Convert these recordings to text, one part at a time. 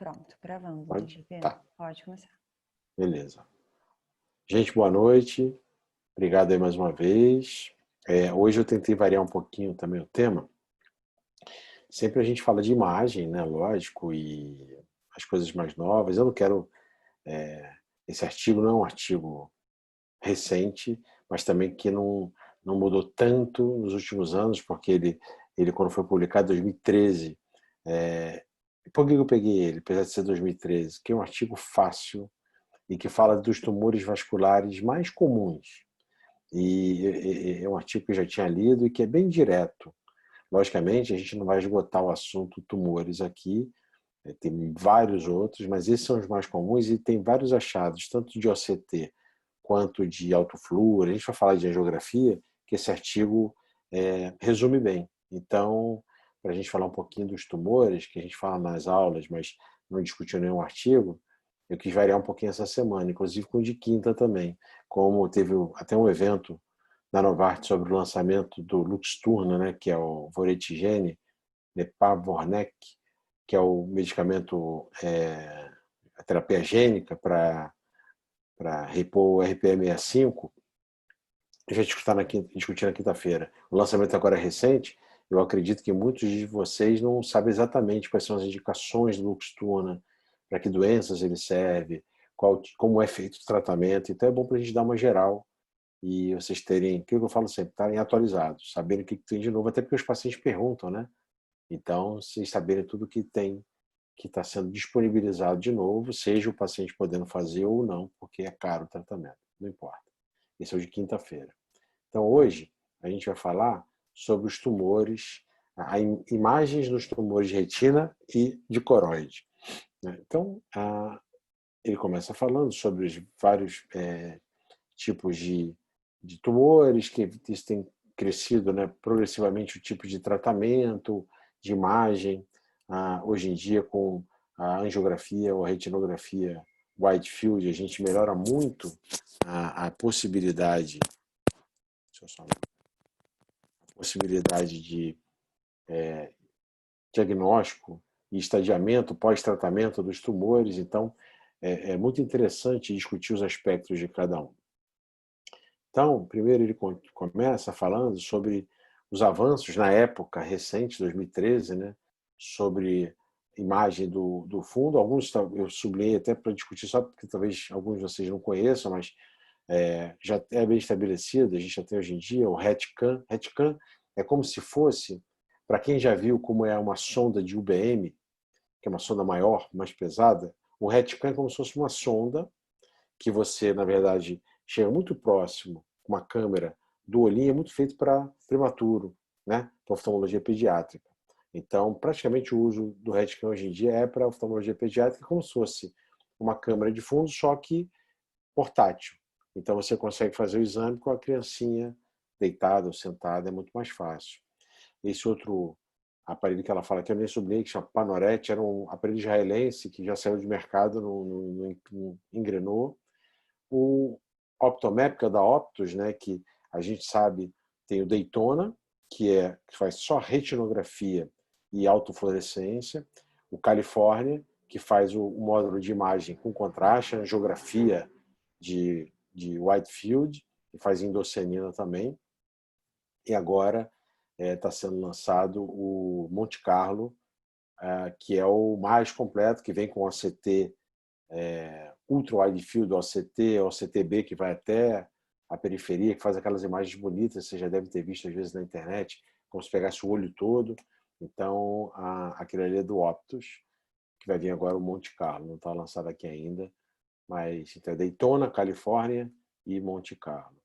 Pronto, gravando, Pode? deixa eu ver. Tá, Pode começar. beleza. Gente, boa noite. Obrigado aí mais uma vez. Hoje eu tentei variar um pouquinho também o tema. Sempre a gente fala de imagem, né? Lógico, e as coisas mais novas. Eu não quero. Esse artigo não é um artigo recente, mas também que não mudou tanto nos últimos anos, porque ele quando foi publicado em 2013. Por que eu peguei ele, apesar de ser 2013? Que é um artigo fácil e que fala dos tumores vasculares mais comuns. E é um artigo que eu já tinha lido e que é bem direto. Logicamente, a gente não vai esgotar o assunto tumores aqui, tem vários outros, mas esses são os mais comuns e tem vários achados, tanto de OCT quanto de alto flúor. A gente vai falar de angiografia, que esse artigo resume bem. Então, para a gente falar um pouquinho dos tumores, que a gente fala nas aulas, mas não discutiu nenhum artigo, eu quis variar um pouquinho essa semana, inclusive com o de quinta também. Como teve até um evento na Novartis sobre o lançamento do Luxturna, né, que é o Voretigene, Nepavornec, que é o medicamento, a terapia gênica para repor o RPE65, a gente está discutindo na quinta-feira. O lançamento agora é recente. Eu acredito que muitos de vocês não sabem exatamente quais são as indicações do Luxturna, para que doenças ele serve, como é feito o tratamento. Então é bom para a gente dar uma geral e vocês terem, aquilo que eu falo sempre, estarem atualizados, saberem o que tem de novo, até porque os pacientes perguntam, né? Então, vocês saberem tudo que tem, que está sendo disponibilizado de novo, seja o paciente podendo fazer ou não, porque é caro o tratamento, não importa. Esse é o de quinta-feira. Então, hoje, a gente vai falar sobre os tumores, imagens dos tumores de retina e de coroide. Então, ele começa falando sobre os vários tipos de tumores, que isso tem crescido, né, progressivamente o tipo de tratamento, de imagem. Hoje em dia, com a angiografia ou a retinografia wide field, a gente melhora muito a possibilidade, de diagnóstico e estadiamento, pós-tratamento dos tumores. Então, é muito interessante discutir os aspectos de cada um. Então, primeiro ele começa falando sobre os avanços na época recente, 2013, né, sobre imagem do fundo. Alguns eu sublinhei até para discutir, só porque talvez alguns de vocês não conheçam, mas já é bem estabelecido. A gente já tem hoje em dia o RETScan. RETScan é como se fosse, para quem já viu como é uma sonda de UBM, que é uma sonda maior, mais pesada, o RETScan é como se fosse uma sonda que você, na verdade, chega muito próximo, com uma câmera do olhinho, é muito feito para prematuro, né? Para oftalmologia pediátrica. Então, praticamente o uso do RETScan hoje em dia é para oftalmologia pediátrica como se fosse uma câmera de fundo, só que portátil. Então, você consegue fazer o exame com a criancinha deitada ou sentada, é muito mais fácil. Esse outro aparelho que ela fala, que eu nem sublinhei, que chama Panorete, era um aparelho israelense que já saiu de mercado, não engrenou. O Optomap, que é da Optus, né, que a gente sabe, tem o Daytona, que faz só retinografia e autofluorescência, o California, que faz o módulo de imagem com contraste, angiografia de wide field, que faz endossenina também, e agora está sendo lançado o Monte Carlo, que é o mais completo, que vem com OCT Ultra Wide Field, OCT, OCTB, que vai até a periferia, que faz aquelas imagens bonitas, você já deve ter visto às vezes na internet, como se pegasse o olho todo. Então, aquele ali é do Optus, que vai vir agora o Monte Carlo, não está lançado aqui ainda, mas então, é Daytona, Califórnia e Monte Carlo.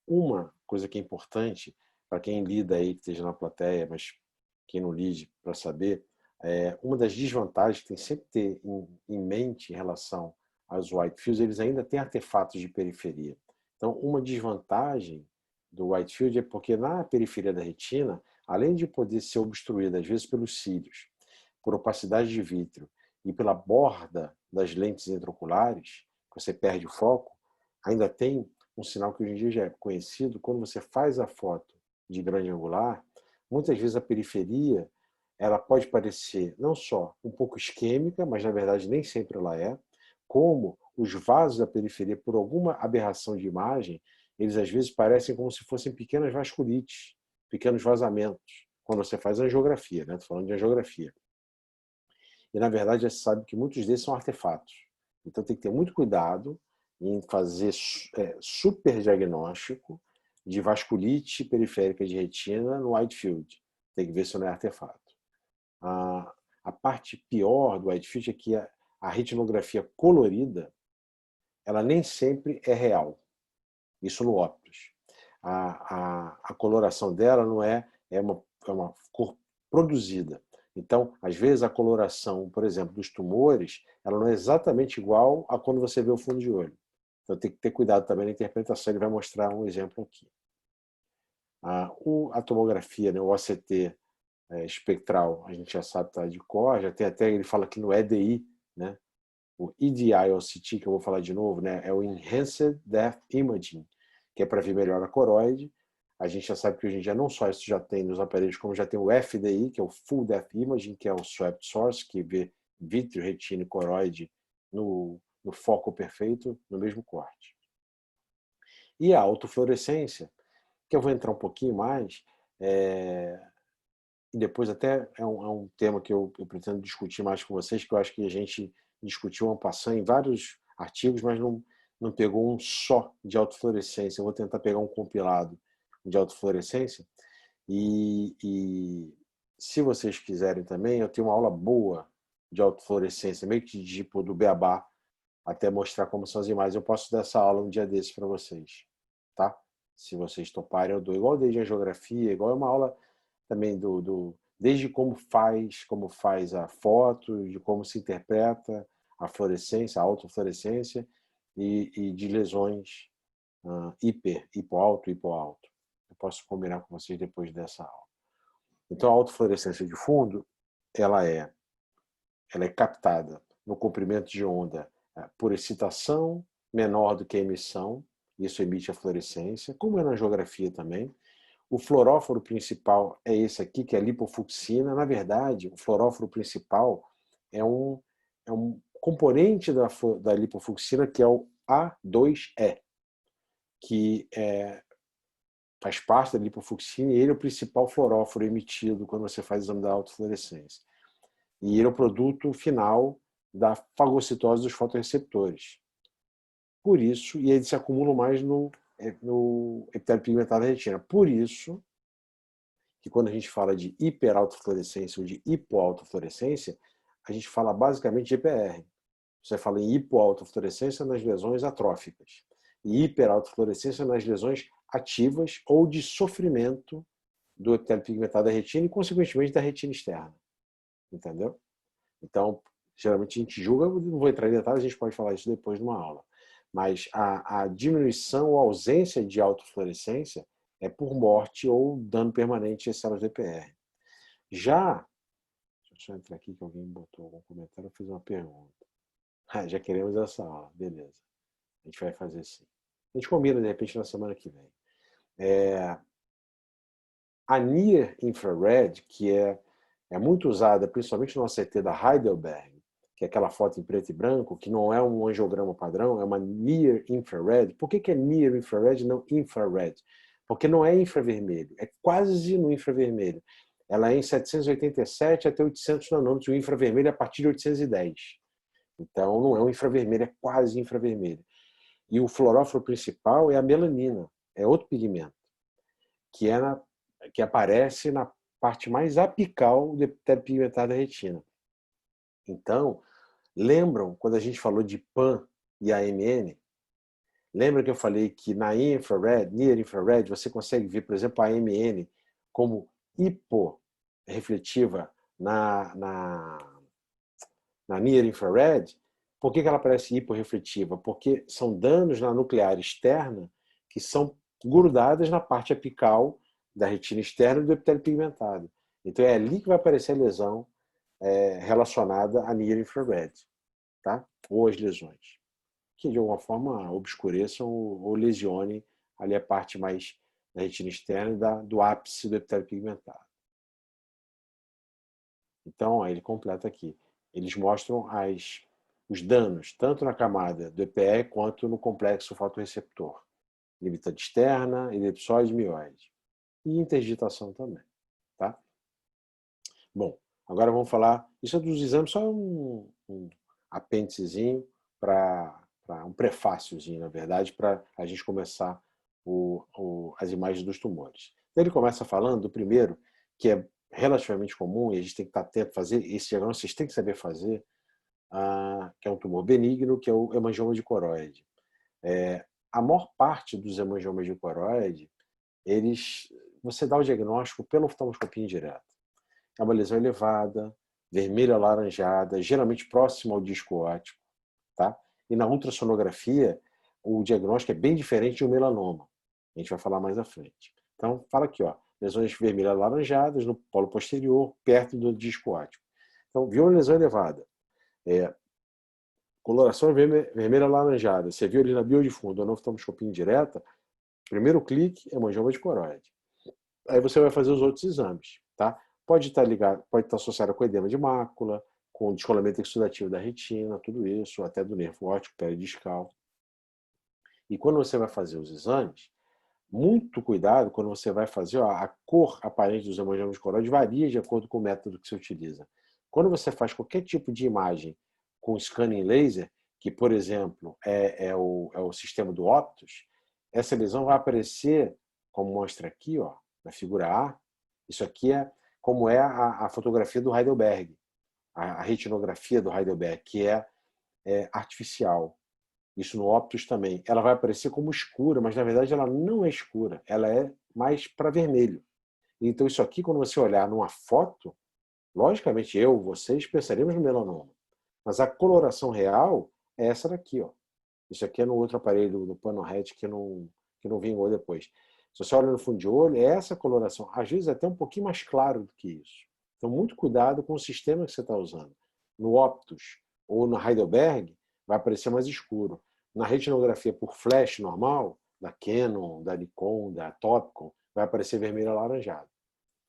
Uma coisa que é importante para quem lida aí, que esteja na plateia, mas quem não lide para saber, uma das desvantagens que tem sempre que ter em mente em relação aos whitefields, eles ainda têm artefatos de periferia. Então, uma desvantagem do whitefield é porque na periferia da retina, além de poder ser obstruída às vezes pelos cílios, por opacidade de vítreo e pela borda das lentes intraoculares, que você perde o foco, ainda tem um sinal que hoje em dia já é conhecido. Quando você faz a foto de grande angular, muitas vezes a periferia ela pode parecer não só um pouco isquêmica, mas na verdade nem sempre ela é, como os vasos da periferia, por alguma aberração de imagem, eles às vezes parecem como se fossem pequenas vasculites, pequenos vazamentos, quando você faz angiografia, né? Estou falando de angiografia. E na verdade já se sabe que muitos desses são artefatos. Então tem que ter muito cuidado em fazer super diagnóstico de vasculite periférica de retina no wide field. Tem que ver se não é artefato. A parte pior do wide field é que a retinografia colorida, ela nem sempre é real. Isso no óptus. A coloração dela não é uma cor produzida. Então, às vezes, a coloração, por exemplo, dos tumores, ela não é exatamente igual a quando você vê o fundo de olho. Então, tem que ter cuidado também na interpretação. Ele vai mostrar um exemplo aqui. A tomografia, né, o OCT espectral, a gente já sabe, tá de cor, já tem até, ele fala que no EDI, né, o EDI-OCT, que eu vou falar de novo, né, é o Enhanced Depth Imaging, que é para ver melhor a coroide. A gente já sabe que hoje em dia não só isso já tem nos aparelhos, como já tem o FDI, que é o Full Depth Imaging, que é o Swept Source, que vê vítreo, retina e coroide no foco perfeito, no mesmo corte. E a autofluorescência, que eu vou entrar um pouquinho mais, e depois até é um tema que eu pretendo discutir mais com vocês, que eu acho que a gente discutiu en passant em vários artigos, mas não pegou um só de autofluorescência. Eu vou tentar pegar um compilado de autofluorescência. E se vocês quiserem também, eu tenho uma aula boa de autofluorescência, meio que tipo do Beabá, até mostrar como são as imagens. Eu posso dar essa aula um dia desses para vocês, tá? Se vocês toparem, eu dou. Igual desde a geografia, igual é uma aula também desde como faz a foto, de como se interpreta a fluorescência, a autofluorescência e de lesões hipoalto, hipoalto. Eu posso combinar com vocês depois dessa aula. Então a autofluorescência de fundo, ela é captada no comprimento de onda por excitação menor do que a emissão, isso emite a fluorescência, como é na geografia também. O fluoróforo principal é esse aqui, que é a lipofucsina. Na verdade, o fluoróforo principal é um componente da lipofucsina, que é o A2E, que faz parte da lipofucsina, e ele é o principal fluoróforo emitido quando você faz o exame da autofluorescência. E ele é o produto final da fagocitose dos fotorreceptores. Por isso, e eles se acumulam mais no epitélio pigmentado da retina. Por isso, que quando a gente fala de hiperautofluorescência ou de hipoautofluorescência, a gente fala basicamente de EPR. Você fala em hipoautofluorescência nas lesões atróficas e hiperautofluorescência nas lesões ativas ou de sofrimento do epitélio pigmentado da retina e, consequentemente, da retina externa. Entendeu? Então, geralmente a gente julga, não vou entrar em detalhes, a gente pode falar isso depois numa aula. Mas a diminuição ou ausência de autofluorescência é por morte ou dano permanente às células DPR. Já, deixa eu só entrar aqui que alguém botou algum comentário, eu fiz uma pergunta. Já queremos essa aula, beleza. A gente vai fazer sim. A gente combina de repente na semana que vem. A Near Infrared, que é muito usada principalmente no ACT da Heidelberg, que é aquela foto em preto e branco, que não é um angiograma padrão, é uma Near Infrared. Por que é Near Infrared e não Infrared? Porque não é infravermelho, é quase no infravermelho. Ela é em 787 até 800 nanômetros, o infravermelho é a partir de 810. Então não é um infravermelho, é quase infravermelho. E o fluoróforo principal é a melanina, é outro pigmento, que aparece na parte mais apical do epitélio pigmentado da retina. Então, lembram quando a gente falou de PAN e AMN? Lembra que eu falei que na infrared, near infrared, você consegue ver, por exemplo, a AMN como hiporrefletiva na near infrared? Por que ela aparece hiporrefletiva? Porque são danos na nuclear externa que são grudadas na parte apical da retina externa e do epitélio pigmentado. Então é ali que vai aparecer a lesão relacionada a near infrared, tá? Ou as lesões, que de alguma forma obscureçam ou lesionem ali a parte mais da retina externa e do ápice do epitélio pigmentado. Então, aí ele completa aqui. Eles mostram os danos, tanto na camada do EPE quanto no complexo fotorreceptor. Limitante externa, elipsóide, mióide. E interdigitação também. Tá? Bom, agora vamos falar. Isso é dos exames, só um apêndicezinho, um prefáciozinho, na verdade, para a gente começar as imagens dos tumores. Então, ele começa falando do primeiro, que é relativamente comum, e a gente tem que estar atento a fazer, esse diagnóstico vocês têm que saber fazer, que é um tumor benigno, que é o hemangioma de coroide. A maior parte dos hemangiomas de coroide, você dá o diagnóstico pela oftalmoscopia indireta. É uma lesão elevada, vermelha alaranjada, geralmente próxima ao disco óptico, tá? E na ultrassonografia, o diagnóstico é bem diferente de um melanoma. A gente vai falar mais à frente. Então, fala aqui, ó, lesões vermelhas alaranjadas no polo posterior, perto do disco óptico. Então, viu uma lesão elevada, coloração vermelha alaranjada, você viu ali na bio de fundo, a oftalmoscopia indireta, primeiro clique é hemangioma de coroide. Aí você vai fazer os outros exames, tá? Pode estar ligado, pode estar associado com edema de mácula, com descolamento exudativo da retina, tudo isso, até do nervo óptico peridiscal. E quando você vai fazer os exames, muito cuidado quando você vai fazer, ó, a cor aparente dos hemangiomas de coroide varia de acordo com o método que você utiliza. Quando você faz qualquer tipo de imagem com scanning laser, que, por exemplo, é o sistema do Optus, essa lesão vai aparecer, como mostra aqui, ó, na figura A. Isso aqui é como é a fotografia do Heidelberg, a retinografia do Heidelberg, que é artificial. Isso no Optus também. Ela vai aparecer como escura, mas na verdade ela não é escura, ela é mais para vermelho. Então isso aqui, quando você olhar numa foto, logicamente vocês pensaremos no melanoma. Mas a coloração real é essa daqui, ó. Isso aqui é no outro aparelho do PanoRed que não vingou depois. Se você olha no fundo de olho, é essa coloração. Às vezes é até um pouquinho mais claro do que isso. Então, muito cuidado com o sistema que você está usando. No Optus ou no Heidelberg, vai aparecer mais escuro. Na retinografia por flash normal, da Canon, da Nikon, da Topcon, vai aparecer vermelho alaranjado.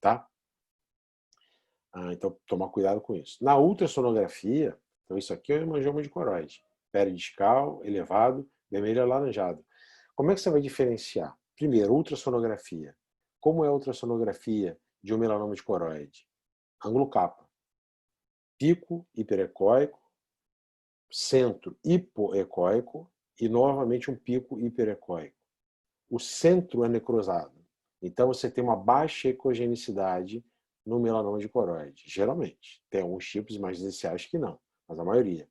Tá? Então, tomar cuidado com isso. Na ultrassonografia, então isso aqui é o hemangioma de coroide. Peridiscal, elevado, vermelho alaranjado. Como é que você vai diferenciar? Primeiro, ultrassonografia. Como é a ultrassonografia de um melanoma de coroide? Ângulo capa. Pico hiperecóico, centro hipoecóico e novamente um pico hiperecóico. O centro é necrosado. Então você tem uma baixa ecogenicidade no melanoma de coroide, geralmente. Tem alguns tipos mais essenciais que não, mas a maioria.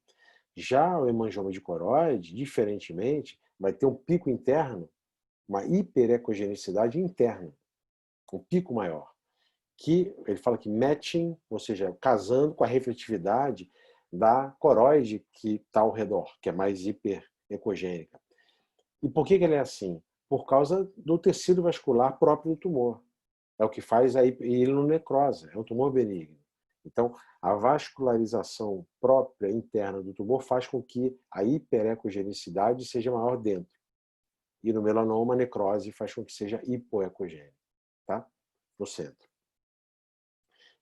Já o hemangioma de coroide, diferentemente, vai ter um pico interno, uma hiperecogenicidade interna, um pico maior, que ele fala que matching, ou seja, casando com a refletividade da coroide que está ao redor, que é mais hiperecogênica. E por que ele é assim? Por causa do tecido vascular próprio do tumor. É o que faz a hielonecrose, é um tumor benigno. Então, a vascularização própria interna do tumor faz com que a hiperecogenicidade seja maior dentro. E no melanoma, a necrose faz com que seja hipoecogênico, tá? No centro.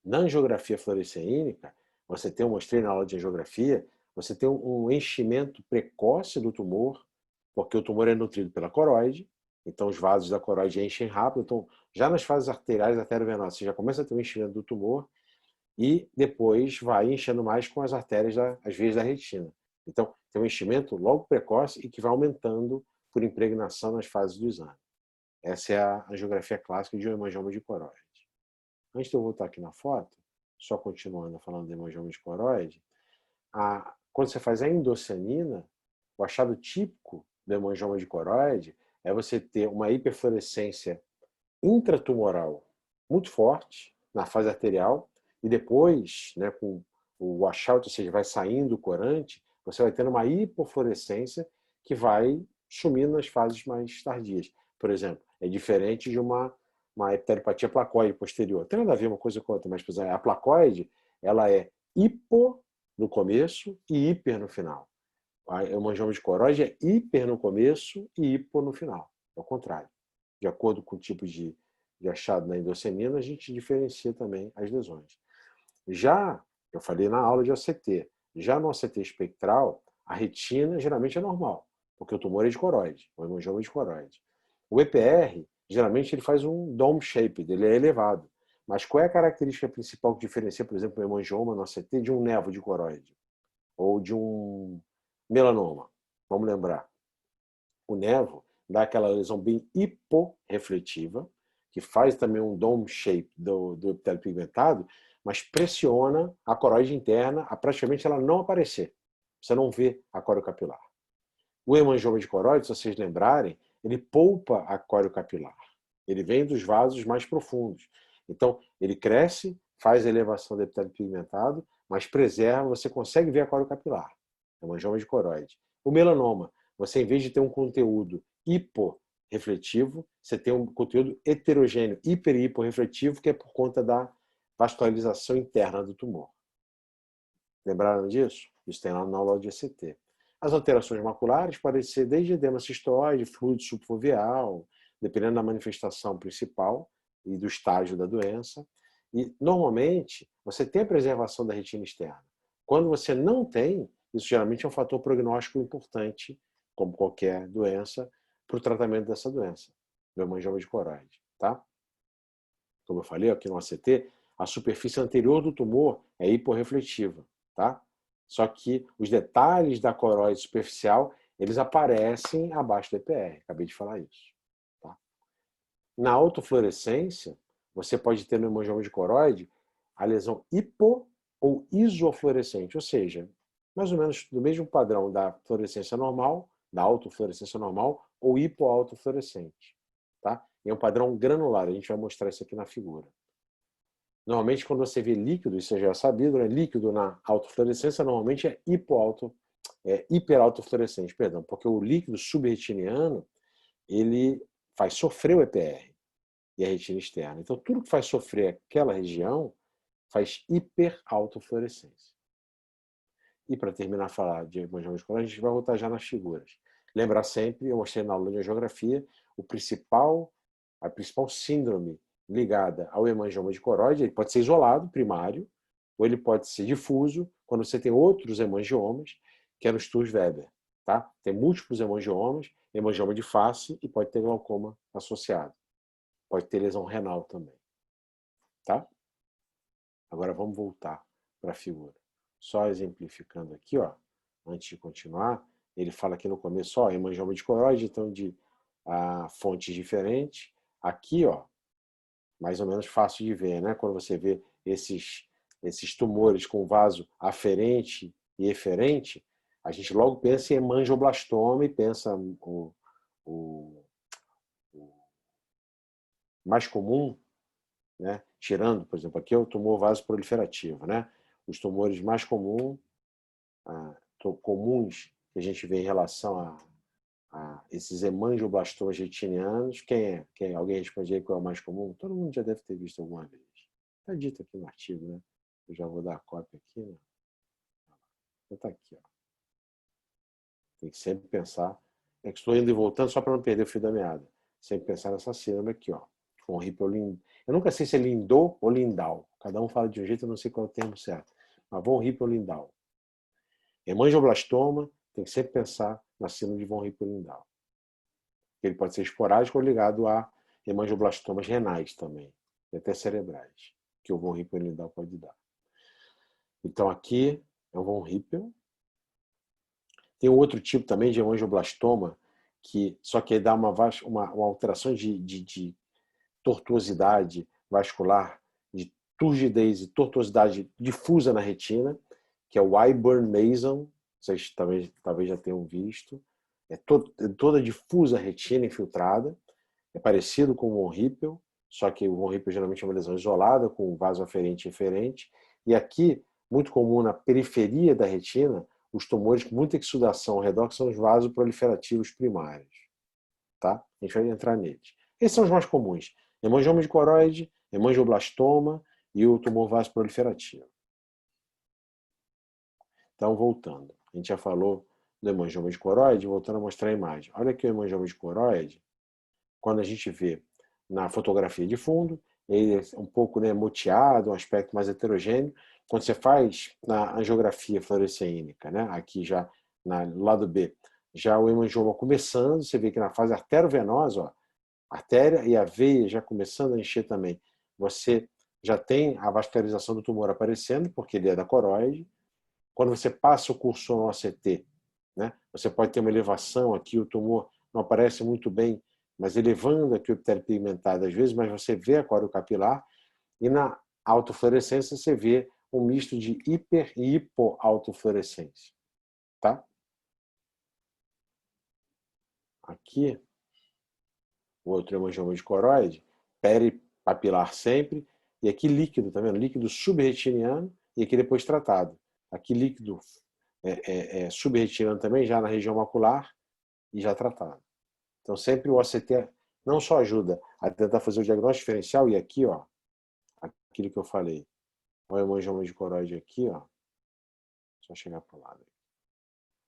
Na angiografia fluoresceínica, eu mostrei na aula de angiografia, você tem um enchimento precoce do tumor, porque o tumor é nutrido pela coroide, então os vasos da coroide enchem rápido. Então, já nas fases arteriais arteriovenosas, você já começa a ter um enchimento do tumor e depois vai enchendo mais com as artérias, as veias da retina. Então, tem um enchimento logo precoce e que vai aumentando por impregnação nas fases do exame. Essa é a angiografia clássica de um hemangioma de coroide. Antes de eu voltar aqui na foto, só continuando falando de hemangioma de coroide, quando você faz a endocianina, o achado típico do hemangioma de coroide é você ter uma hiperfluorescência intratumoral muito forte na fase arterial e depois, né, com o washout, ou seja, vai saindo o corante, você vai tendo uma hipofluorescência que vai sumindo nas fases mais tardias. Por exemplo, é diferente de uma epitelipatia placoide posterior. Tem nada a ver uma coisa com a outra, mas por exemplo, a placoide ela é hipo no começo e hiper no final. O hemangioma de coroide é hiper no começo e hipo no final. É o contrário. De acordo com o tipo de achado na endossemina, a gente diferencia também as lesões. Já, eu falei na aula de OCT, já no OCT espectral, a retina geralmente é normal, porque o tumor é de coroide, o hemangioma é de coroide. O EPR, geralmente ele faz um dome shape, ele é elevado. Mas qual é a característica principal que diferencia, por exemplo, o hemangioma no OCT de um nevo de coroide? Ou de um melanoma? Vamos lembrar. O nevo dá aquela lesão bem hiporrefletiva, que faz também um dome shape do epitélio pigmentado, mas pressiona a coroide interna a praticamente ela não aparecer. Você não vê a coriocapilar. O hemangioma de coroide, se vocês lembrarem, ele poupa a coriocapilar. Ele vem dos vasos mais profundos. Então, ele cresce, faz a elevação do epitélio pigmentado, mas preserva, você consegue ver a coriocapilar. Hemangioma de coroide. O melanoma, você, em vez de ter um conteúdo hiporrefletivo, você tem um conteúdo heterogêneo, hiper e hiporrefletivo, que é por conta da vascularização interna do tumor. Lembraram disso? Isso tem lá na aula de ECT. As alterações maculares podem ser desde edema cistoide, fluido subfoveal, dependendo da manifestação principal e do estágio da doença. E, normalmente, você tem a preservação da retina externa. Quando você não tem, isso geralmente é um fator prognóstico importante, como qualquer doença, para o tratamento dessa doença, do hemangioma de coroide. Tá? Como eu falei aqui no ACT, a superfície anterior do tumor é hiporrefletiva. Tá? Só que os detalhes da coroide superficial, eles aparecem abaixo do EPR. Acabei de falar isso. Tá? Na autofluorescência, você pode ter no hemangioma de coroide a lesão hipo ou isofluorescente, ou seja, mais ou menos do mesmo padrão da fluorescência normal, da autofluorescência normal, ou hipoautofluorescente. Tá? É um padrão granular, a gente vai mostrar isso aqui na figura. Normalmente, quando você vê líquido, isso já é sabido, né? Líquido na autofluorescência normalmente é hiperautofluorescente, perdão, porque o líquido subretiniano ele faz sofrer o EPR e a retina externa. Então, tudo que faz sofrer aquela região faz hiperautofluorescência. E para terminar a falar de hemangioma de coroide, a gente vai voltar já nas figuras. Lembrar sempre, eu mostrei na aula de geografia, a principal síndrome ligada ao hemangioma de coroide, ele pode ser isolado, primário, ou ele pode ser difuso, quando você tem outros hemangiomas, que é no Sturge-Weber. Tá? Tem múltiplos hemangiomas, hemangioma de face e pode ter glaucoma associado. Pode ter lesão renal também. Tá? Agora vamos voltar para a figura. Só exemplificando aqui, ó, antes de continuar, ele fala aqui no começo, ó, hemangioma de coroide, então de fontes diferentes. Aqui, ó, mais ou menos fácil de ver, né? Quando você vê esses tumores com vaso aferente e eferente, a gente logo pensa em hemangioblastoma e pensa o mais comum, né? Tirando, por exemplo, aqui é o tumor vaso proliferativo, né? Os tumores mais comuns que a gente vê em relação a esses hemangioblastomas retinianos, quem é? Alguém responde aí qual é o mais comum? Todo mundo já deve ter visto alguma vez. Está dito aqui no artigo, né? Eu já vou dar a cópia aqui, né? Está aqui, ó. Tem que sempre pensar. É que estou indo e voltando só para não perder o fio da meada. Sempre pensar nessa sílaba aqui, ó. Com Hippel-Lindau. Eu nunca sei se é Lindau ou Lindau. Cada um fala de um jeito, eu não sei qual é o termo certo. Mas von Hippel-Lindau. Hemangioblastoma, tem que sempre pensar na síndrome de von Hippel-Lindau. Ele pode ser esporádico ou ligado a hemangioblastomas renais também, e até cerebrais, que o von Hippel-Lindau pode dar. Então aqui é o von Hippel. Tem um outro tipo também de hemangioblastoma, só que dá uma alteração de tortuosidade vascular, de turgidez e tortuosidade difusa na retina, que é o Wyburn-Mason, vocês talvez já tenham visto. É toda difusa retina infiltrada, é parecido com o von Hippel, só que o von Hippel geralmente é uma lesão isolada, com vaso aferente e eferente. E aqui, muito comum na periferia da retina, os tumores com muita exudação ao redor, que são os vasos proliferativos primários. Tá? A gente vai entrar neles. Esses são os mais comuns. Hemangioma de coroide, hemangioblastoma e o tumor vaso proliferativo. Então, voltando. A gente já falou do hemangioma de coroide, voltando a mostrar a imagem. Olha aqui o hemangioma de coroide. Quando a gente vê na fotografia de fundo, ele é um pouco, né, moteado, um aspecto mais heterogêneo, quando você faz na angiografia fluoresceínica, né? Aqui já no lado B, já o hemangioma começando, você vê que na fase arterovenosa, ó, a artéria e a veia já começando a encher também. Você já tem a vascularização do tumor aparecendo, porque ele é da coroide. Quando você passa o cursor no OCT, né, você pode ter uma elevação aqui, o tumor não aparece muito bem, mas elevando aqui o epitélio pigmentado às vezes, mas você vê a córeo capilar, e na autofluorescência você vê um misto de hiper e hipoautofluorescência. Tá? Aqui, o outro hemangioma de coroide, peripapilar sempre, e aqui líquido, tá vendo? Líquido subretiniano e aqui depois tratado. Aqui líquido subretiniano também, já na região macular e já tratado. Então sempre o OCT não só ajuda a tentar fazer o diagnóstico diferencial, e aqui, ó, aquilo que eu falei, o hemangioma de coroide aqui, ó, só chegar para o lado.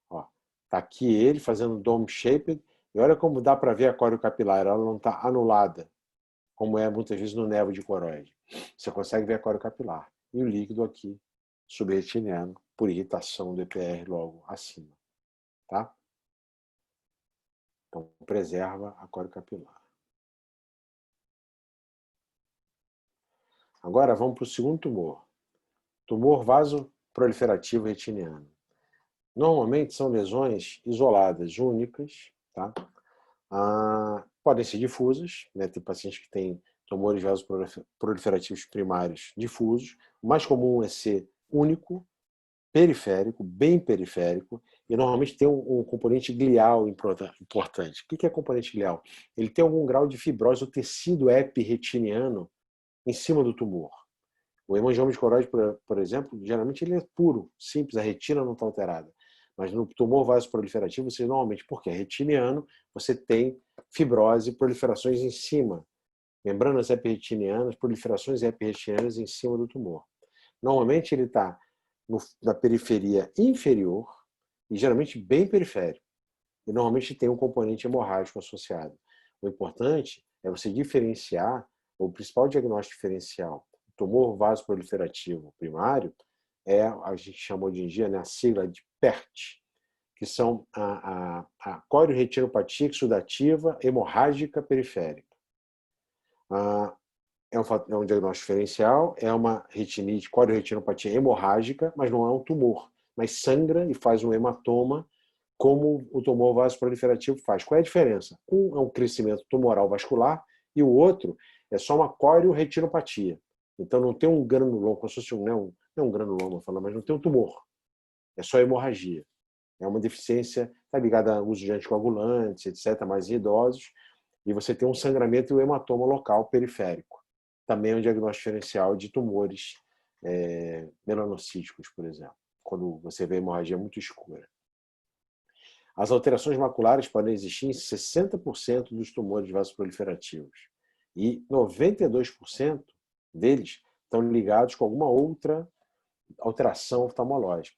Ó, tá aqui ele fazendo dome shaped, e olha como dá para ver a córeo capilar, ela não está anulada, como é muitas vezes no nevo de coroide. Você consegue ver a córeo capilar. E o líquido aqui, subretiniano, por irritação do EPR logo acima. Tá? Então, preserva a córeo capilar. Agora vamos para o segundo tumor. Tumor vasoproliferativo retiniano. Normalmente são lesões isoladas, únicas, tá? Podem ser difusas, né? Tem pacientes que têm tumores vasoproliferativos primários difusos. O mais comum é ser único, periférico, bem periférico, e normalmente tem um componente glial importante. O que é componente glial? Ele tem algum grau de fibrose do tecido epirretiniano em cima do tumor. O hemangioma de coroide, por exemplo, geralmente ele é puro, simples, a retina não está alterada. Mas no tumor vasoproliferativo, você normalmente, porque é retiniano, você tem fibrose, proliferações em cima. Membranas epirretinianas, proliferações epirretinianas em cima do tumor. Normalmente ele está na periferia inferior e geralmente bem periférico. E normalmente tem um componente hemorrágico associado. O importante é você diferenciar, o principal diagnóstico diferencial, tumor vasoproliferativo primário, a gente chama hoje em dia, né, a sigla de PERT, que são a coriorretinopatia exudativa hemorrágica periférica. É um diagnóstico diferencial, é uma retinite, coriorretinopatia hemorrágica, mas não é um tumor, mas sangra e faz um hematoma, como o tumor vasoproliferativo faz. Qual é a diferença? Um é um crescimento tumoral vascular e o outro é só uma coriorretinopatia. Então não tem um granuloma, como se fosse não é um granuloma, mas não tem um tumor. É só hemorragia. É uma deficiência, está ligada ao uso de anticoagulantes, etc., mais em idosos, e você tem um sangramento e um hematoma local periférico. Também é um diagnóstico diferencial de tumores melanocíticos, por exemplo, quando você vê hemorragia muito escura. As alterações maculares podem existir em 60% dos tumores vasoproliferativos e 92% deles estão ligados com alguma outra alteração oftalmológica,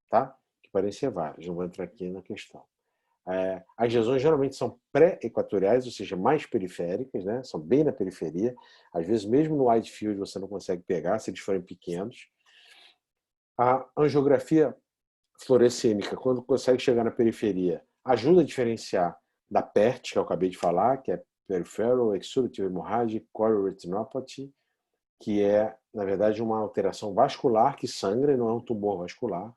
tá? Que podem ser várias, não vou entrar aqui na questão. As lesões geralmente são pré-equatoriais, ou seja, mais periféricas, né? São bem na periferia. Às vezes, mesmo no wide field, você não consegue pegar, se eles forem pequenos. A angiografia fluorescêmica, quando consegue chegar na periferia, ajuda a diferenciar da PERT, que eu acabei de falar, que é Peripheral Exudative Hemorrhagic Chorioretinopathy, que é, na verdade, uma alteração vascular que sangra e não é um tumor vascular.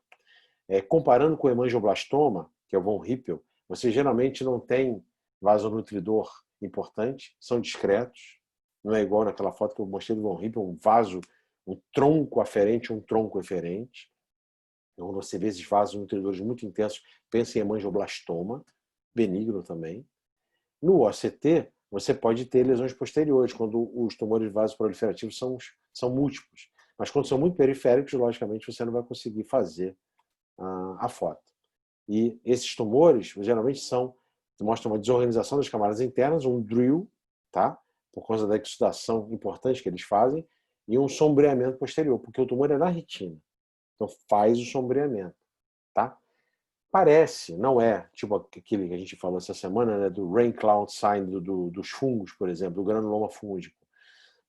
Comparando com o hemangioblastoma, que é o von Hippel, você geralmente não tem vasonutridor importante, são discretos, não é igual naquela foto que eu mostrei do von Hippel, um vaso, um tronco aferente, um tronco eferente. Quando você vê esses vasos nutridores muito intensos, pensa em hemangioblastoma, benigno também. No OCT, você pode ter lesões posteriores, quando os tumores vasoproliferativos são múltiplos. Mas quando são muito periféricos, logicamente, você não vai conseguir fazer a foto. E esses tumores, geralmente, mostram uma desorganização das camadas internas, um drill, tá? Por causa da exudação importante que eles fazem, e um sombreamento posterior, porque o tumor é na retina. Então faz o sombreamento, tá? Parece, não é, tipo aquele que a gente falou essa semana, né, do rain cloud sign dos fungos, por exemplo, do granuloma fúngico.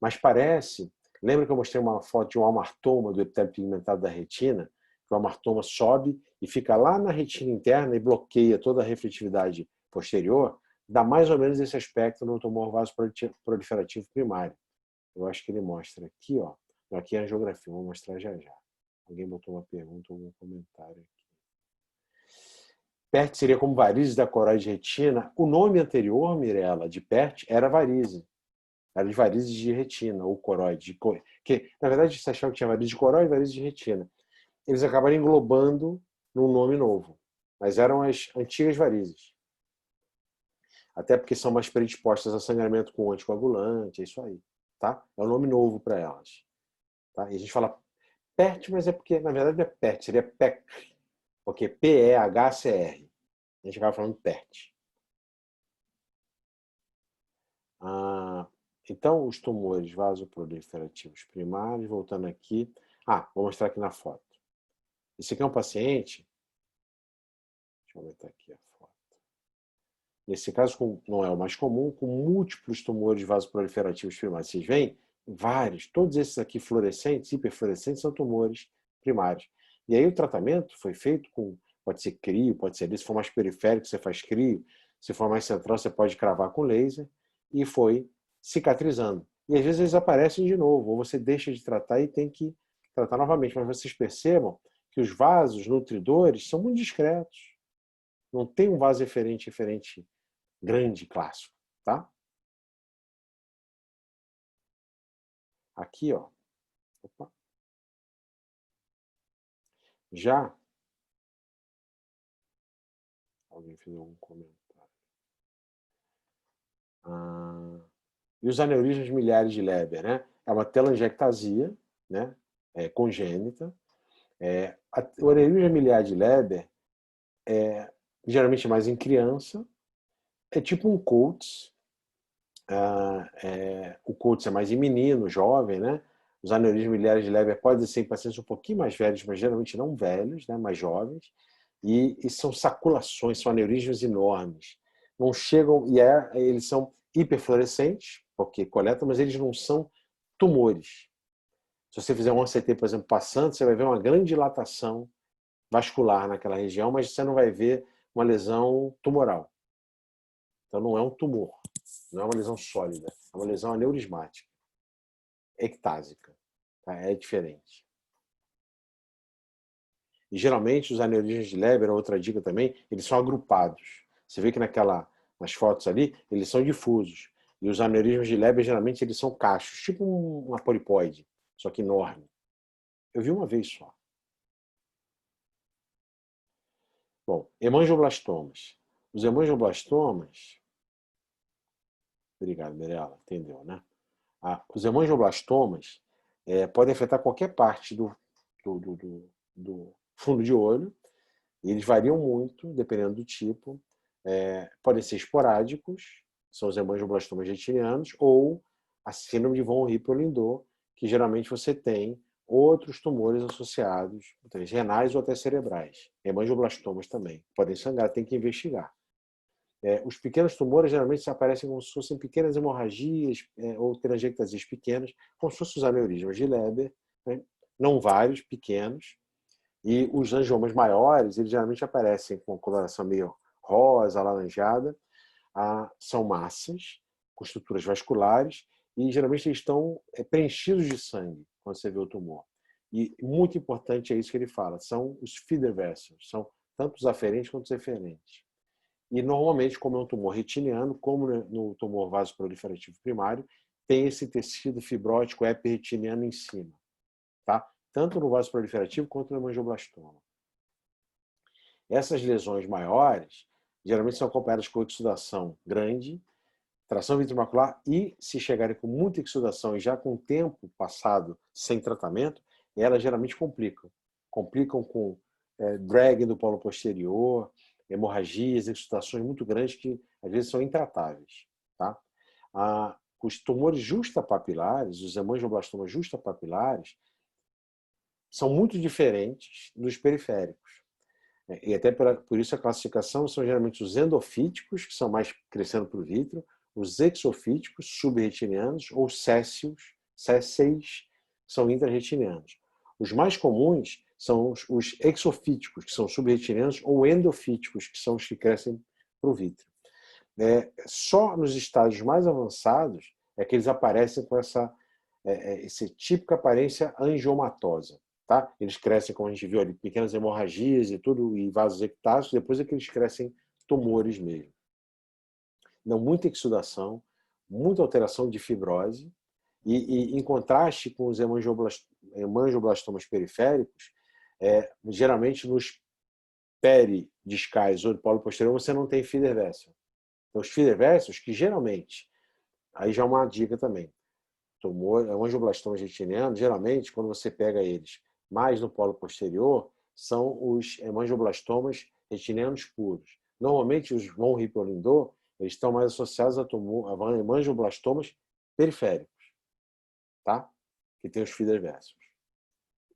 Mas parece Lembra que eu mostrei uma foto de um amartoma do epitélio pigmentado da retina? Que o amartoma sobe e fica lá na retina interna e bloqueia toda a refletividade posterior. Dá mais ou menos esse aspecto no tumor vasoproliferativo primário. Eu acho que ele mostra aqui, ó. Aqui é a angiografia, vou mostrar já já. Alguém botou uma pergunta ou um comentário aqui. PERT seria como varizes da coroide de retina. O nome anterior, Mirella, de PERT era varize. Era de varizes de retina, ou coroide. Que, na verdade, se achava que tinha varizes de coroide e varizes de retina. Eles acabaram englobando num nome novo. Mas eram as antigas varizes. Até porque são mais predispostas a sangramento com anticoagulante, é isso aí. Tá? É um nome novo para elas. Tá? E a gente fala PERT, mas é porque, na verdade, não é PERT, seria PEC. Porque PEHCR. A gente acaba falando PERT. Então, os tumores vasoproliferativos primários, voltando aqui. Vou mostrar aqui na foto. Esse aqui é um paciente. Deixa eu aumentar aqui a foto. Nesse caso, não é o mais comum, com múltiplos tumores vasoproliferativos primários. Vocês veem? Vários. Todos esses aqui fluorescentes, hiperfluorescentes, são tumores primários. E aí o tratamento foi feito com, pode ser crio, pode ser, se for mais periférico, você faz crio, se for mais central, você pode cravar com laser, e foi cicatrizando. E às vezes eles aparecem de novo, ou você deixa de tratar e tem que tratar novamente. Mas vocês percebam que os vasos nutridores são muito discretos. Não tem um vaso referente grande, clássico, tá? Aqui, ó. Opa. Já alguém fez algum comentário. E os aneurismas miliares de Leber, né? É uma telangiectasia, né? Congênita. O aneurisma miliar de Leber é geralmente mais em criança. É tipo um Coates. O Coates é mais em menino, jovem, né? Os aneurismas miliares de Leber podem ser em pacientes um pouquinho mais velhos, mas geralmente não velhos, né? Mais jovens. E são saculações, são aneurismas enormes. Não chegam, eles são hiperfluorescentes, porque coletam, mas eles não são tumores. Se você fizer um OCT, por exemplo, passando, você vai ver uma grande dilatação vascular naquela região, mas você não vai ver uma lesão tumoral. Então não é um tumor, não é uma lesão sólida, é uma lesão aneurismática, ectásica. Tá? É diferente. E geralmente os aneurismas de Leber, outra dica também, eles são agrupados. Você vê que nas fotos ali, eles são difusos. E os aneurismas de Leber, geralmente, eles são cachos, tipo uma polipoide, só que enorme. Eu vi uma vez só. Bom, hemangioblastomas. Os hemangioblastomas... Obrigado, Mirella, entendeu, né? Os hemangioblastomas podem afetar qualquer parte do fundo de olho. Eles variam muito, dependendo do tipo. Podem ser esporádicos, são os hemangioblastomas retinianos, ou a síndrome de von Hippel-Lindau, que geralmente você tem outros tumores associados, renais ou até cerebrais. Hemangioblastomas também. Podem sangrar, tem que investigar. Os pequenos tumores geralmente aparecem como se fossem pequenas hemorragias ou telangiectasias pequenas, como se fossem os aneurismas de Leber, né? Não vários, pequenos. E os angiomas maiores, eles geralmente aparecem com coloração meio rosa, alaranjada. São massas, com estruturas vasculares, e geralmente eles estão preenchidos de sangue quando você vê o tumor. E muito importante é isso que ele fala, são os feeder vessels, são tanto os aferentes quanto os eferentes. E normalmente, como é um tumor retiniano, como no tumor vasoproliferativo primário, tem esse tecido fibrótico epirretiniano em cima, tá? Tanto no vasoproliferativo quanto no hemangioblastoma. Essas lesões maiores, geralmente são acompanhadas com exudação grande, tração vitreomacular, e se chegarem com muita exudação e já com o tempo passado sem tratamento, elas geralmente complicam. Complicam com drag do polo posterior, hemorragias, exudações muito grandes que às vezes são intratáveis. Tá? Os tumores justapapilares, os hemangioblastomas justapapilares, são muito diferentes dos periféricos. E até por isso a classificação são geralmente os endofíticos, que são mais crescendo para o vítreo, os exofíticos, subretinianos, ou césseis, são intrarretinianos. Os mais comuns são os exofíticos, que são subretinianos, ou endofíticos, que são os que crescem para o vítreo. Só nos estágios mais avançados é que eles aparecem com essa típica aparência angiomatosa. Tá? Eles crescem, como a gente viu ali, pequenas hemorragias e tudo, e vasos ectáticos, depois é que eles crescem tumores mesmo. Então, muita exudação, muita alteração de fibrose, e em contraste com os hemangioblastomas periféricos, geralmente nos peridiscais ou do polo posterior você não tem feeder vessel. Então, os feeder vessels, que geralmente, aí já é uma dica também, hemangioblastomas retinianos, geralmente, quando você pega eles mais no polo posterior, são os hemangioblastomas retinianos puros. Normalmente, os von Hippel-Lindau, eles estão mais associados a hemangioblastomas periféricos, tá? Que tem os feeder vessels.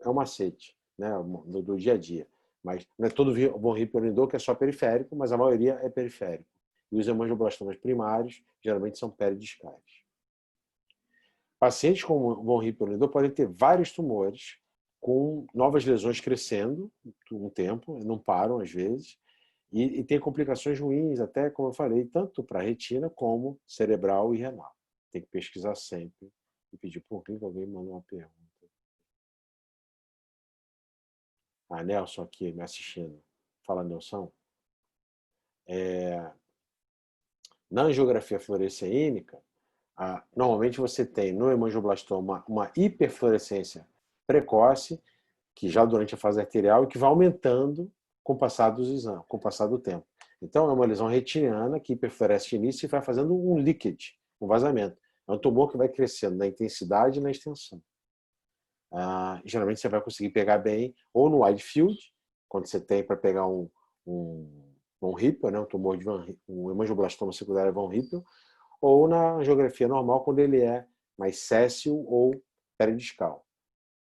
É um macete, né, do dia a dia. Mas não é todo von Hippel-Lindau que é só periférico, mas a maioria é periférico. E os hemangioblastomas primários geralmente são peridiscais. Pacientes com von Hippel-Lindau podem ter vários tumores com novas lesões crescendo um tempo, não param às vezes, e tem complicações ruins, até como eu falei, tanto para a retina como cerebral e renal. Tem que pesquisar sempre e pedir por que alguém mandou uma pergunta. Nelson aqui me assistindo. Fala, Nelson. Na angiografia fluoresceínica, normalmente você tem no hemangioblastoma uma hiperfluorescência precoce, que já durante a fase arterial, e que vai aumentando com o passar dos exames, com o passar do tempo. Então, é uma lesão retiniana que hiperfluoresce de início e vai fazendo um leakage, um vazamento. É um tumor que vai crescendo na intensidade e na extensão. Geralmente você vai conseguir pegar bem ou no wide field, quando você tem para pegar um von Hippel, né, um tumor de um hemangioblastoma secundário von Hippel, ou na angiografia normal, quando ele é mais séssil ou peridiscal.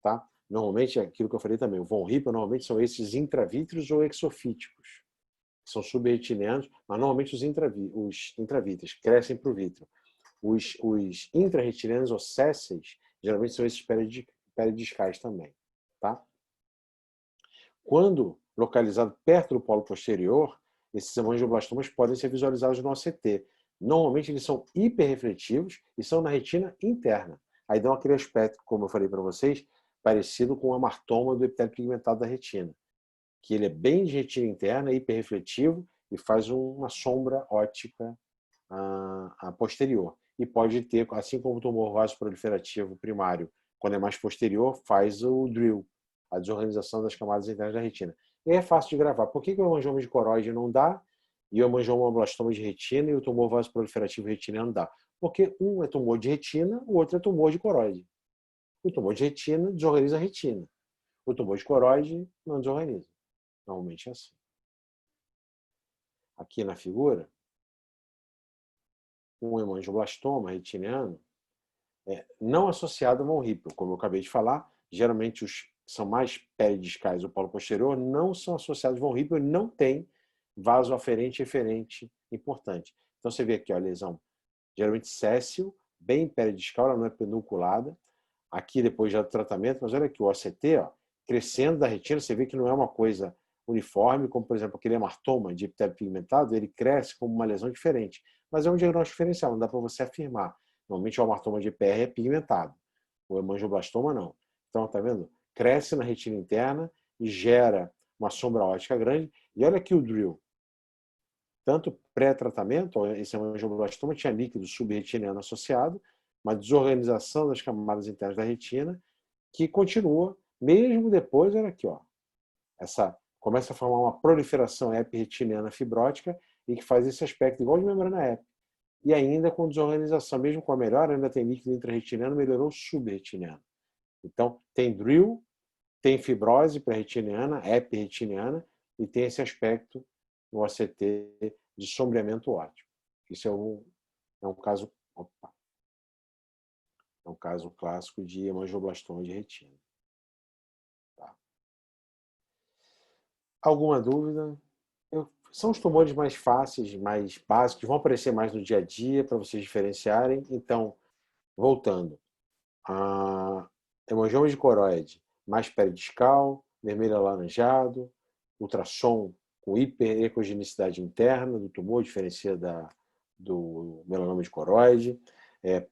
Tá? Normalmente, aquilo que eu falei também, o von Hippel normalmente são esses intravítreos ou exofíticos, que são subretinianos, mas normalmente os intravítreos crescem para o vítreo. Os intrarretinianos ou sésseis, geralmente são esses peridiscais também. Tá? Quando localizado perto do polo posterior, esses hemangioblastomas podem ser visualizados no OCT. Normalmente eles são hiperrefletivos e são na retina interna. Aí dão aquele aspecto, como eu falei para vocês, parecido com o amartoma do epitélio pigmentado da retina, que ele é bem de retina interna, hiperrefletivo e faz uma sombra óptica posterior. E pode ter, assim como o tumor vasoproliferativo primário, quando é mais posterior, faz o drill, a desorganização das camadas internas da retina. E é fácil de gravar. Por que o hemangioma de coroide não dá e o hemangioma de retina e o tumor vasoproliferativo retiniano dá? Porque um é tumor de retina, o outro é tumor de coroide. O tumor de retina desorganiza a retina. O tumor de coroide não desorganiza. Normalmente é assim. Aqui na figura, um hemangioblastoma retiniano não associado a von Hippel, como eu acabei de falar, geralmente os que são mais peridiscais ou polo posterior não são associados a von Hippel e não tem vaso aferente e eferente importante. Então você vê aqui a lesão geralmente séssil, bem peridiscal, ela não é pedunculada. Aqui depois já do tratamento, mas olha aqui o OCT, crescendo da retina, você vê que não é uma coisa uniforme, como por exemplo aquele hematoma de epitélio pigmentado, ele cresce como uma lesão diferente. Mas é um diagnóstico diferencial, não dá para você afirmar. Normalmente o hematoma de PR é pigmentado, o hemangioblastoma não. Então, tá vendo? Cresce na retina interna e gera uma sombra óptica grande. E olha aqui o drill. Tanto pré-tratamento, esse hemangioblastoma tinha líquido subretiniano associado, uma desorganização das camadas internas da retina, que continua, mesmo depois, olha aqui, começa a formar uma proliferação epirretiniana fibrótica e que faz esse aspecto igual de membrana ép. E ainda com desorganização, mesmo com a melhora, ainda tem líquido intrarretiniano, melhorou o subretiniano. Então, tem drill, tem fibrose pré-retiniana, epirretiniana, e tem esse aspecto no OCT de sombreamento óptico. Isso é um caso clássico de hemangioblastoma de retina. Tá. Alguma dúvida? São os tumores mais fáceis, mais básicos, vão aparecer mais no dia a dia para vocês diferenciarem. Então, voltando, Hemangioma de coroide, mais peridiscal, vermelho alaranjado, ultrassom com hiperecogenicidade interna do tumor, diferencia do melanoma de coroide,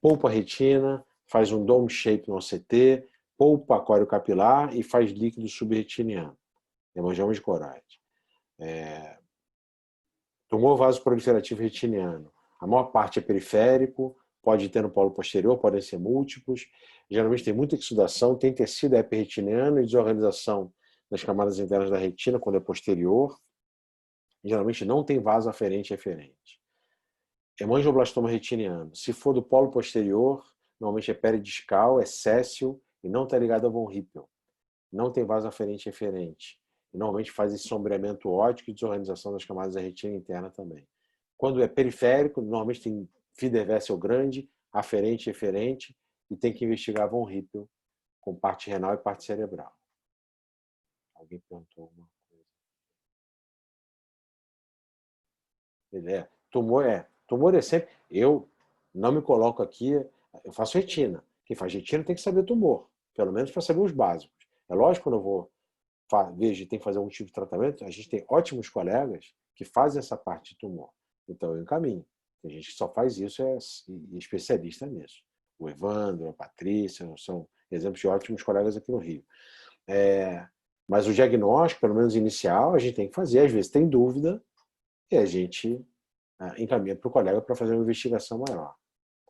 polpa retina, faz um dome shape no OCT, polpa coriocapilar e faz líquido subretiniano. Hemangioma de coroide. Tumor vasoproliferativo retiniano. A maior parte é periférico, pode ter no polo posterior, podem ser múltiplos. Geralmente tem muita exudação, tem tecido epiretiniano e desorganização das camadas internas da retina quando é posterior. Geralmente não tem vaso aferente e eferente. Hemangioblastoma retiniano. Se for do polo posterior, normalmente é peridiscal, é céssio e não está ligado a von Hippel. Não tem vaso aferente e eferente. E normalmente faz esse sombreamento óptico e desorganização das camadas da retina interna também. Quando é periférico, normalmente tem feeder vessel grande, aferente e eferente, e tem que investigar von Hippel com parte renal e parte cerebral. Alguém perguntou alguma coisa? Tumor é sempre... Eu não me coloco aqui, eu faço retina. Quem faz retina tem que saber tumor, pelo menos para saber os básicos. É lógico, quando eu vou vejo tem que fazer algum tipo de tratamento, a gente tem ótimos colegas que fazem essa parte de tumor. Então eu encaminho. Tem gente que só faz isso e é especialista nisso. O Evandro, a Patrícia, são exemplos de ótimos colegas aqui no Rio. Mas o diagnóstico, pelo menos inicial, a gente tem que fazer. Às vezes tem dúvida e a gente encaminha para o colega para fazer uma investigação maior.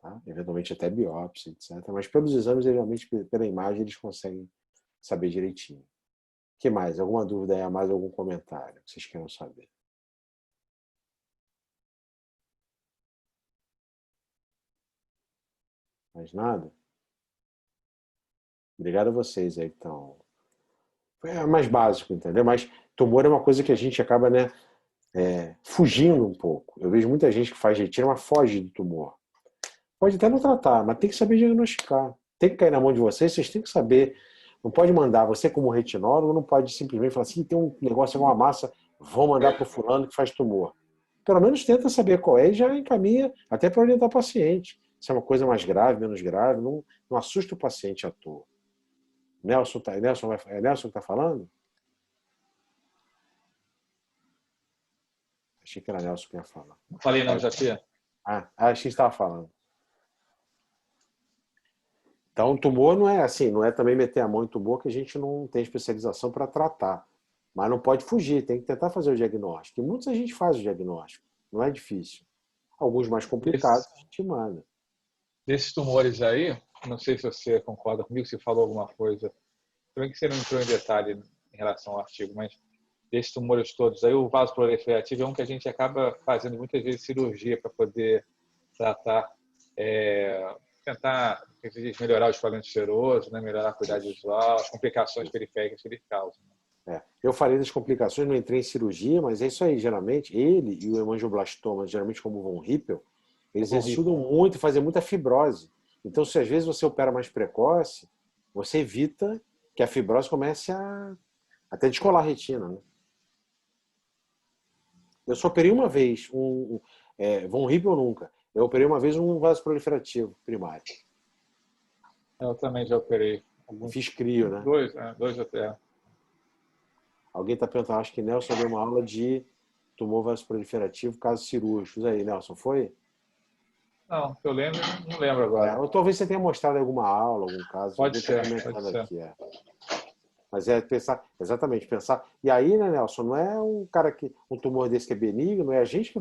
Tá? Eventualmente até biópsia, etc. Mas pelos exames, geralmente, pela imagem, eles conseguem saber direitinho. O que mais? Alguma dúvida aí? Mais algum comentário que vocês queiram saber? Mais nada? Obrigado a vocês aí, então. É mais básico, entendeu? Mas tumor é uma coisa que a gente acaba, né, fugindo um pouco. Eu vejo muita gente que faz retina, mas foge do tumor. Pode até não tratar, mas tem que saber diagnosticar. Tem que cair na mão de vocês têm que saber. Não pode mandar, você como retinólogo, não pode simplesmente falar assim, tem um negócio, alguma massa, vou mandar para o fulano que faz tumor. Pelo menos tenta saber qual é e já encaminha até para orientar o paciente. Se é uma coisa mais grave, menos grave, não assusta o paciente à toa. Nelson que está falando? Achei que era Nelson que ia falar. Não falei não, Jafia. Achei que estava falando. Então, tumor não é assim, não é também meter a mão em tumor que a gente não tem especialização para tratar. Mas não pode fugir, tem que tentar fazer o diagnóstico. E muita gente faz o diagnóstico, não é difícil. Alguns mais complicados, a gente manda. Desses tumores aí, não sei se você concorda comigo, se falou alguma coisa, também que você não entrou em detalhe em relação ao artigo, mas desses tumores todos aí, o vaso proliferativo é um que a gente acaba fazendo muitas vezes cirurgia para poder tratar, tentar melhorar o espalhamento seroso, né, melhorar a qualidade visual, as complicações periféricas que ele causa. Eu falei das complicações, não entrei em cirurgia, mas é isso aí, geralmente, ele e o hemangioblastoma, geralmente como o von Hippel, eles exudam muito e fazem muita fibrose. Então, se às vezes você opera mais precoce, você evita que a fibrose comece a até descolar a retina. Né? Eu só operei uma vez, von Hippel nunca. Eu operei uma vez um vaso proliferativo primário. Eu também já operei. Fiz crio, né? Dois até. Alguém está perguntando, acho que Nelson deu uma aula de tumor vasoproliferativo, casos cirúrgicos. Aí, Nelson, foi? Não, eu lembro, não lembro agora. Ou talvez você tenha mostrado alguma aula, algum caso. Pode ser. Aqui, Mas pensar, exatamente, pensar. E aí, né, Nelson, não é um tumor desse que é benigno, é a gente que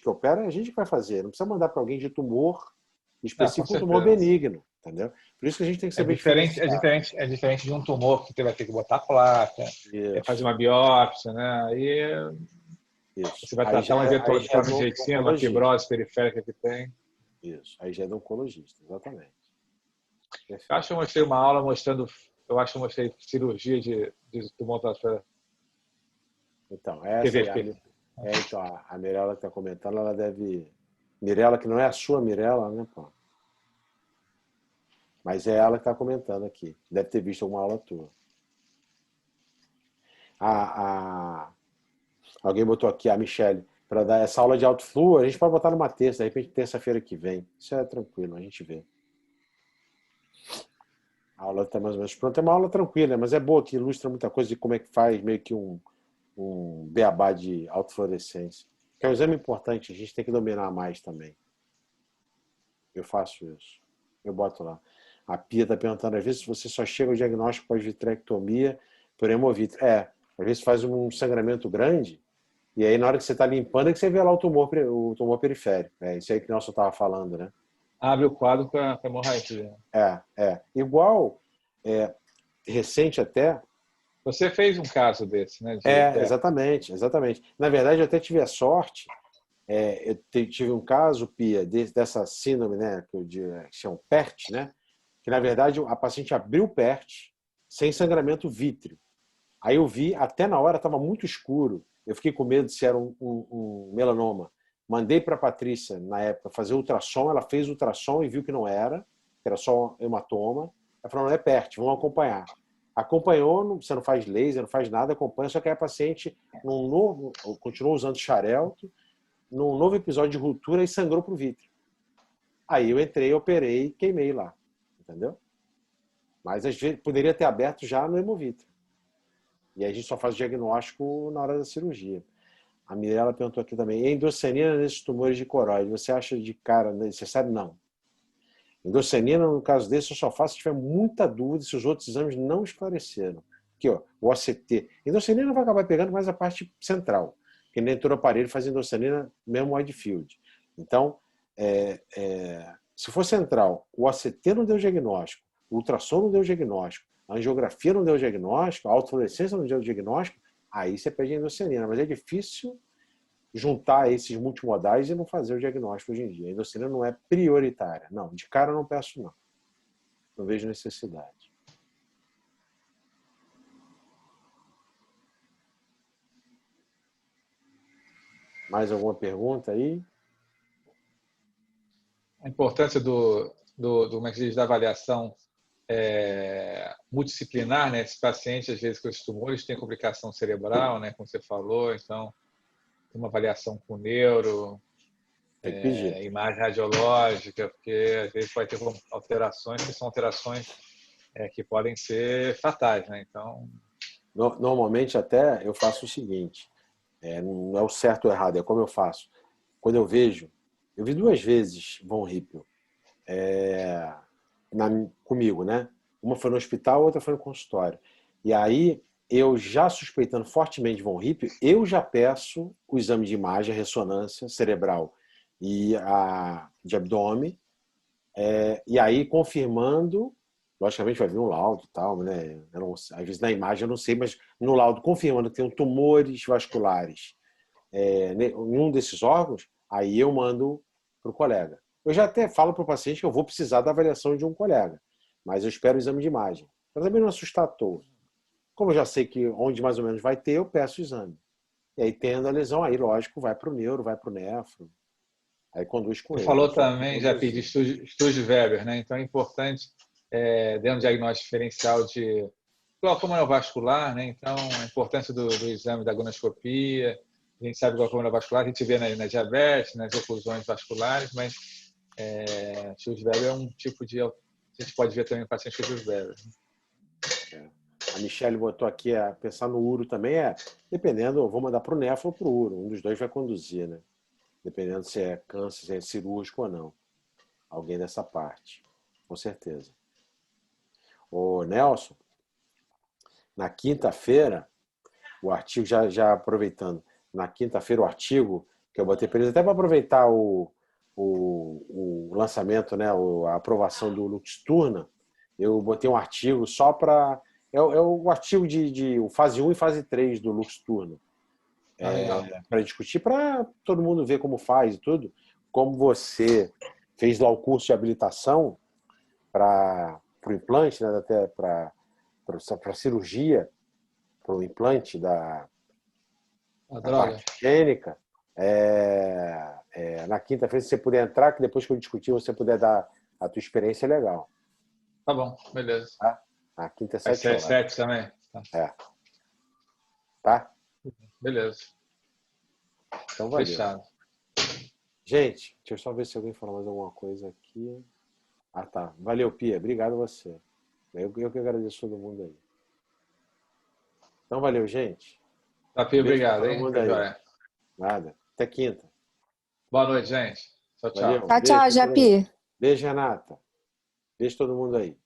opera, é a gente que vai fazer. Não precisa mandar para alguém de tumor específico, um tumor benigno, entendeu? Por isso que a gente tem que saber é diferente de um tumor que você vai ter que botar placa, fazer uma biópsia, né? Aí você vai tratar um eventual de retina, uma fibrose periférica que tem. Isso, aí já é do oncologista, exatamente. Eu acho que eu mostrei uma aula mostrando, cirurgia de tumor vascular. Então, a Mirella que está comentando, ela deve... Mirella, que não é a sua Mirella, né, pô? Mas é ela que está comentando aqui. Deve ter visto alguma aula tua. Alguém botou aqui, a Michelle, para dar essa aula de alto fluo, a gente pode botar numa terça, de repente terça-feira que vem. Isso é tranquilo, a gente vê. A aula está mais ou menos pronta. É uma aula tranquila, mas é boa, que ilustra muita coisa de como é que faz, meio que um beabá de autofluorescência. Que é um exame importante, a gente tem que dominar mais também. Eu faço isso. Eu boto lá. A Pia está perguntando, às vezes, você só chega ao diagnóstico pós-vitrectomia por hemovítrio. Às vezes faz um sangramento grande, e aí na hora que você está limpando é que você vê lá o tumor periférico. É isso aí que o Nelson estava falando, né? Abre o quadro para hemorragia. Igual, recente até. Você fez um caso desse, né? Exatamente, exatamente. Na verdade, eu até tive a sorte. Eu tive um caso, Pia, dessa síndrome, né, que chama PERT, né? Que na verdade a paciente abriu o PERT sem sangramento vítreo. Aí eu vi, até na hora estava muito escuro. Eu fiquei com medo se era um melanoma. Mandei para a Patrícia, na época, fazer ultrassom. Ela fez ultrassom e viu que não era, que era só hematoma. Ela falou, não é PERT, vamos acompanhar. Acompanhou, você não faz laser, não faz nada, acompanha, só que aí a paciente continuou usando xarelto, num novo episódio de ruptura e sangrou para o vítreo. Aí eu entrei, operei e queimei lá. Entendeu? Mas às vezes poderia ter aberto já no hemovítrio. E aí a gente só faz o diagnóstico na hora da cirurgia. A Mirella perguntou aqui também, e endossanina nesses tumores de coroide, você acha de cara necessário? Não. Endossanina, no caso desse, eu só faço se tiver muita dúvida, se os outros exames não esclareceram. Aqui, ó, o OCT. Endossanina vai acabar pegando mais a parte central, porque nem todo aparelho faz endossanina, mesmo wide field. Então, se for central, o OCT não deu diagnóstico, o ultrassom não deu diagnóstico, a angiografia não deu diagnóstico, a autofluorescência não deu diagnóstico, aí você pede endossanina. Mas é difícil juntar esses multimodais e não fazer o diagnóstico hoje em dia. A endossanina não é prioritária. Não, de cara eu não peço não. Não vejo necessidade. Mais alguma pergunta aí? A importância como é que diz, da avaliação multidisciplinar, né? Esse paciente, às vezes, com esses tumores, tem complicação cerebral, né? Como você falou, então, tem uma avaliação com neuro, Tem que pedir. imagem radiológica, porque às vezes pode ter alterações que são alterações que podem ser fatais, né? Então, Normalmente até eu faço o seguinte, não é o certo ou errado, é como eu faço. Quando eu vi 2 vezes Von Hippel comigo, né? Uma foi no hospital, outra foi no consultório. E aí, eu já suspeitando fortemente de Von Hippel, eu já peço o exame de imagem, a ressonância cerebral e a de abdômen, e aí confirmando, logicamente vai vir um laudo e tal, né? Às vezes na imagem eu não sei, mas no laudo confirmando que tem tumores vasculares em um desses órgãos, aí eu mando para o colega. Eu já até falo para o paciente que eu vou precisar da avaliação de um colega, mas eu espero o exame de imagem, para também não assustar à toa. Como eu já sei que onde mais ou menos vai ter, eu peço o exame. E aí, tendo a lesão, aí lógico, vai para o neuro, vai para o nefro, aí conduz com você ele. falou também, já pedi estudos de Weber, né? Então, é importante, dentro do diagnóstico diferencial de glaucoma neovascular, né? Então, a importância do exame da agonoscopia. A gente sabe que o glaucoma neovascular, a gente vê na diabetes, nas oclusões vasculares, mas estudos de Weber é um tipo de... A gente pode ver também no paciente com estudos de Weber. A Michelle botou aqui, pensar no uro também dependendo, eu vou mandar para o nefro ou para o uro, um dos dois vai conduzir, né? Dependendo se é câncer, se é cirúrgico ou não. Alguém dessa parte, com certeza. Ô, Nelson, na quinta-feira, o artigo, já aproveitando, na quinta-feira o artigo que eu botei para eles, até para aproveitar o lançamento, né, a aprovação do Luxturna, eu botei um artigo só para... É o artigo de fase 1 e fase 3 do Luxturna. Para discutir, para todo mundo ver como faz e tudo. Como você fez lá o curso de habilitação para o implante, né, até para cirurgia, para o implante da parte higiênica, na quinta-feira, se você puder entrar, que depois que eu discutir, você puder dar a tua experiência, é legal. Tá bom, beleza. Tá? Na quinta é 7 horas. 7 também. Tá? Beleza. Então, valeu. Fechado. Gente, deixa eu só ver se alguém falou mais alguma coisa aqui. Ah, tá. Valeu, Pia. Obrigado a você. Eu que agradeço todo mundo aí. Então, valeu, gente. Japi, obrigado, hein? Nada. Até quinta. Boa noite, gente. Tchau, tchau. Valeu. Tchau, tchau, Beijo, Japi. beijo, Renata. Beijo todo mundo aí.